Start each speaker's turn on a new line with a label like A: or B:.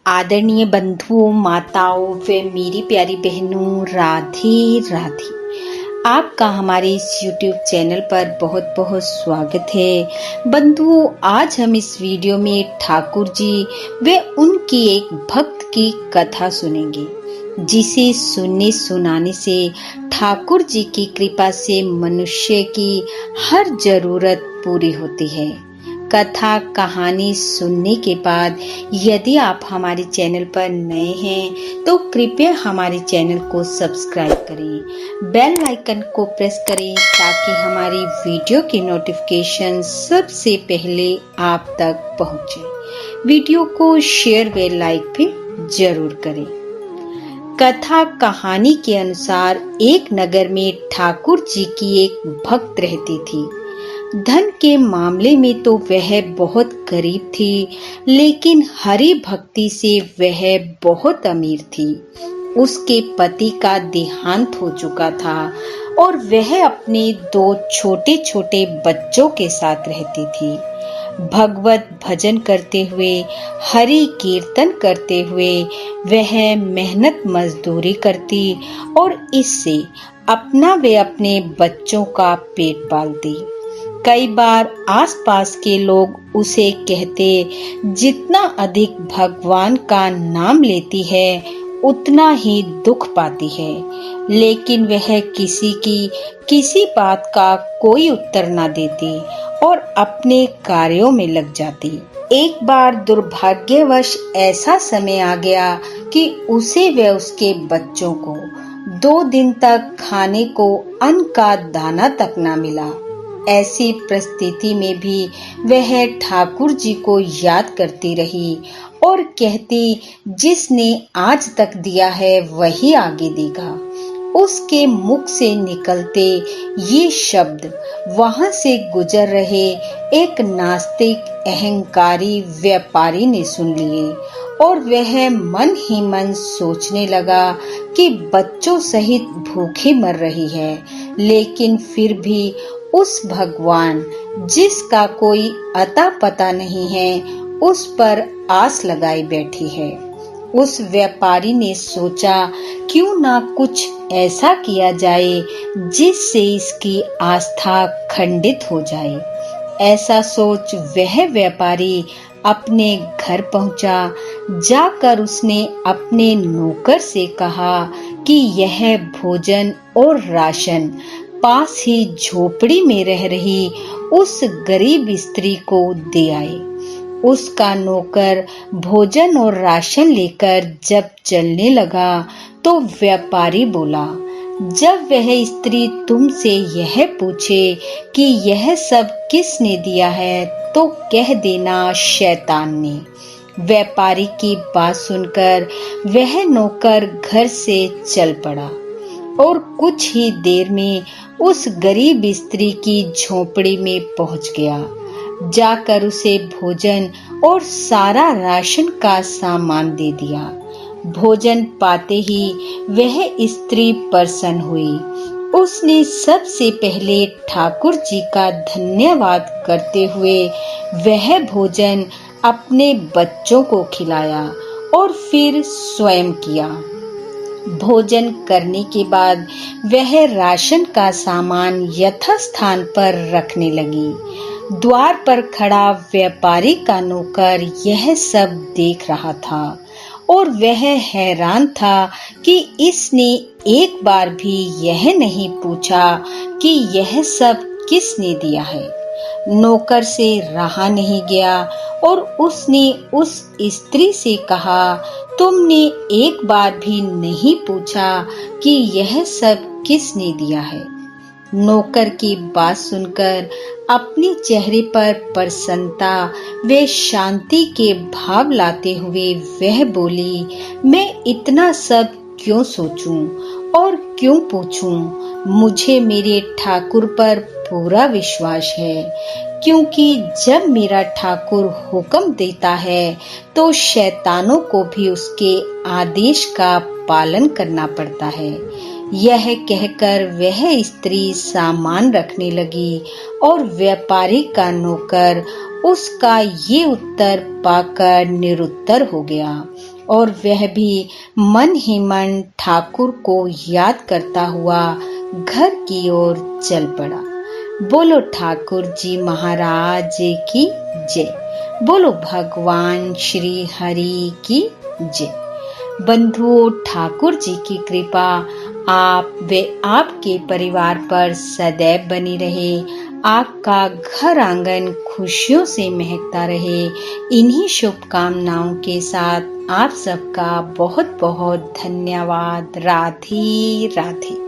A: आदरणीय बंधुओं, माताओं व मेरी प्यारी बहनों, राधे राधे। आपका हमारे इस YouTube चैनल पर बहुत बहुत स्वागत है। बंधुओं, आज हम इस वीडियो में ठाकुर जी व उनकी एक भक्त की कथा सुनेंगे, जिसे सुनने सुनाने से ठाकुर जी की कृपा से मनुष्य की हर जरूरत पूरी होती है। कथा कहानी सुनने के बाद यदि आप हमारे चैनल पर नए हैं तो कृपया हमारे चैनल को सब्सक्राइब करें, बेल आइकन को प्रेस करें ताकि हमारी वीडियो की नोटिफिकेशन सबसे पहले आप तक पहुंचे। वीडियो को शेयर व लाइक भी जरूर करें। कथा कहानी के अनुसार एक नगर में ठाकुर जी की एक भक्त रहती थी। धन के मामले में तो वह बहुत गरीब थी, लेकिन हरि भक्ति से वह बहुत अमीर थी। उसके पति का देहांत हो चुका था और वह अपने 2 छोटे छोटे बच्चों के साथ रहती थी। भगवत भजन करते हुए, हरि कीर्तन करते हुए वह मेहनत मजदूरी करती और इससे अपना व अपने बच्चों का पेट पालती। कई बार आसपास के लोग उसे कहते, जितना अधिक भगवान का नाम लेती है उतना ही दुख पाती है, लेकिन वह किसी बात का कोई उत्तर न देती और अपने कार्यों में लग जाती। एक बार दुर्भाग्यवश ऐसा समय आ गया कि उसे व उसके बच्चों को 2 दिन तक खाने को अन्न का दाना तक न मिला। ऐसी परिस्थिति में भी वह ठाकुर जी को याद करती रही और कहती, जिसने आज तक दिया है वही आगे देगा। उसके मुख से निकलते ये शब्द वहां से गुजर रहे एक नास्तिक अहंकारी व्यापारी ने सुन लिए और वह मन ही मन सोचने लगा कि बच्चों सहित भूखे मर रही है, लेकिन फिर भी उस भगवान जिसका कोई अता पता नहीं है, उस पर आस लगाई बैठी है। उस व्यापारी ने सोचा, क्यों ना कुछ ऐसा किया जाए जिससे इसकी आस्था खंडित हो जाए। ऐसा सोच वह व्यापारी अपने घर पहुंचा। जाकर उसने अपने नौकर से कहा कि यह भोजन और राशन पास ही झोपड़ी में रह रही उस गरीब स्त्री को दे आए। उसका नौकर भोजन और राशन लेकर जब चलने लगा तो व्यापारी बोला, जब वह स्त्री तुमसे यह पूछे कि यह सब किसने दिया है तो कह देना शैतान ने। व्यापारी की बात सुनकर वह नौकर घर से चल पड़ा और कुछ ही देर में उस गरीब स्त्री की झोपड़ी में पहुंच गया। जाकर उसे भोजन और सारा राशन का सामान दे दिया। भोजन पाते ही वह स्त्री प्रसन्न हुई। उसने सबसे पहले ठाकुर जी का धन्यवाद करते हुए वह भोजन अपने बच्चों को खिलाया और फिर स्वयं किया। भोजन करने के बाद वह राशन का सामान यथास्थान पर रखने लगी। द्वार पर खड़ा व्यापारी का नौकर यह सब देख रहा था और वह हैरान था कि इसने एक बार भी यह नहीं पूछा कि यह सब किसने दिया है। नौकर से रहा नहीं गया और उसने उस स्त्री से कहा, तुमने एक बार भी नहीं पूछा कि यह सब किसने दिया है। नौकर की बात सुनकर अपने चेहरे पर प्रसन्नता व शांति के भाव लाते हुए वह बोली, मैं इतना सब क्यों सोचूं और क्यों पूछूं? मुझे मेरे ठाकुर पर पूरा विश्वास है, क्योंकि जब मेरा ठाकुर हुक्म देता है तो शैतानों को भी उसके आदेश का पालन करना पड़ता है। यह कहकर वह स्त्री सामान रखने लगी और व्यापारी का नौकर उसका ये उत्तर पाकर निरुत्तर हो गया और वह भी मन ही मन ठाकुर को याद करता हुआ घर की ओर चल पड़ा। बोलो ठाकुर जी महाराज की जय। बोलो भगवान श्री हरि की जय। बंधुओं, ठाकुर जी की कृपा आप व आपके परिवार पर सदैव बनी रहे। आपका घर आंगन खुशियों से महकता रहे। इन्हीं शुभकामनाओं के साथ आप सबका बहुत बहुत धन्यवाद। राधे राधे।